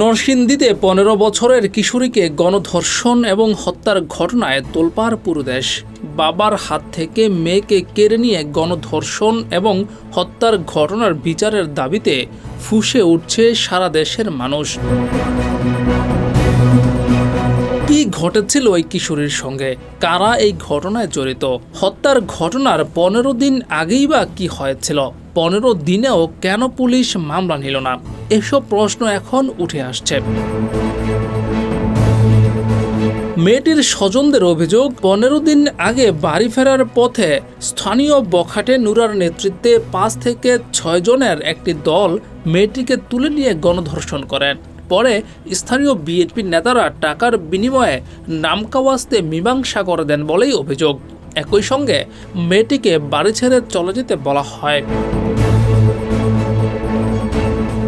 নরসিংদীতে ১৫ বছরের কিশোরীকে গণধর্ষণ এবং হত্যার ঘটনায় তোলপাড় পুরো দেশ। বাবার হাত থেকে মেয়েকে কেড়ে নিয়ে গণধর্ষণ এবং হত্যার ঘটনার বিচারের দাবিতে ফুঁসে উঠছে সারা দেশের মানুষ। কি ঘটেছিল ওই কিশোরীর সঙ্গে? কারা এই ঘটনায় জড়িত? হত্যার ঘটনার ১৫ দিন আগেই বা কি হয়েছিল? ১৫ দিনেও কেন পুলিশ মামলা নিল না? এসব প্রশ্ন এখন উঠে আসছে। মেয়েটির স্বজনদের অভিযোগ, ১৫ দিন আগে বাড়ি ফেরার পথে স্থানীয় বখাটে নুরার নেতৃত্বে ৫ থেকে ৬ জনের একটি দল মেয়েটিকে তুলে নিয়ে গণধর্ষণ করেন। পরে স্থানীয় বিএনপি নেতারা টাকার বিনিময়ে নামকাওয়াস্তে মীমাংসা করে দেন বলেই অভিযোগ। একই সঙ্গে মেয়েটিকে বাড়ি ছেড়ে চলে যেতে বলা হয়।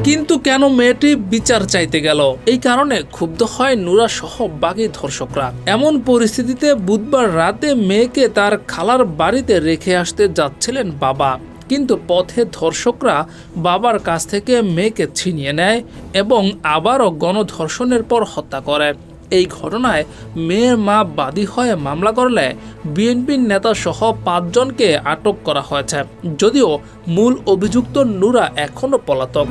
কিন্তু কেন মেয়েটি বিচার চাইতে গেল? এই কারণে ক্ষুব্ধ হয় নুরা সহ বাকি ধর্ষকরা। এমন পরিস্থিতিতে বুধবার রাতে মেয়েকে তার খালার বাড়িতে রেখে আসতে যাচ্ছিলেন বাবা, কিন্তু পথে ধর্ষকরা বাবার কাছ থেকে মেয়েকে ছিনিয়ে নেয় এবং আবারও গণধর্ষণের পর হত্যা করে। এই ঘটনায় মেয়ের মা বাদী হয়ে মামলা করলে বিএনপির নেতা সহ ৫ জনকে আটক করা হয়েছে, যদিও মূল অভিযুক্ত নুরা এখনও পলাতক।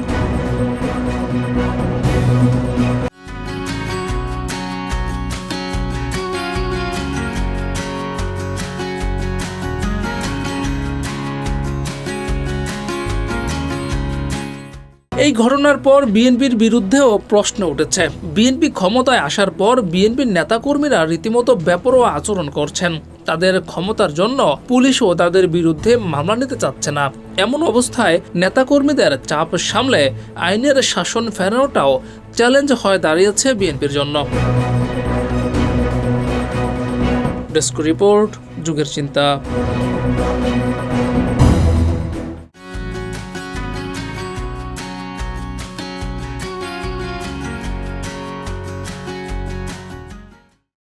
এই ঘটনার পর বিএনপির বিরুদ্ধেও প্রশ্ন উঠেছে। বিএনপি ক্ষমতায় আসার পর বিএনপির নেতাকর্মীরা রীতিমতো বেপরোয়া আচরণ করছেন। তাদের ক্ষমতার জন্য পুলিশও তাদের বিরুদ্ধে মামলা নিতে চাচ্ছে না। এমন অবস্থায় নেতাকর্মীদের চাপ সামলে আইনের শাসন ফেরানোটাও চ্যালেঞ্জ হয়ে দাঁড়িয়েছে বিএনপির জন্য। ডেস্ক রিপোর্ট, যুগের চিন্তা।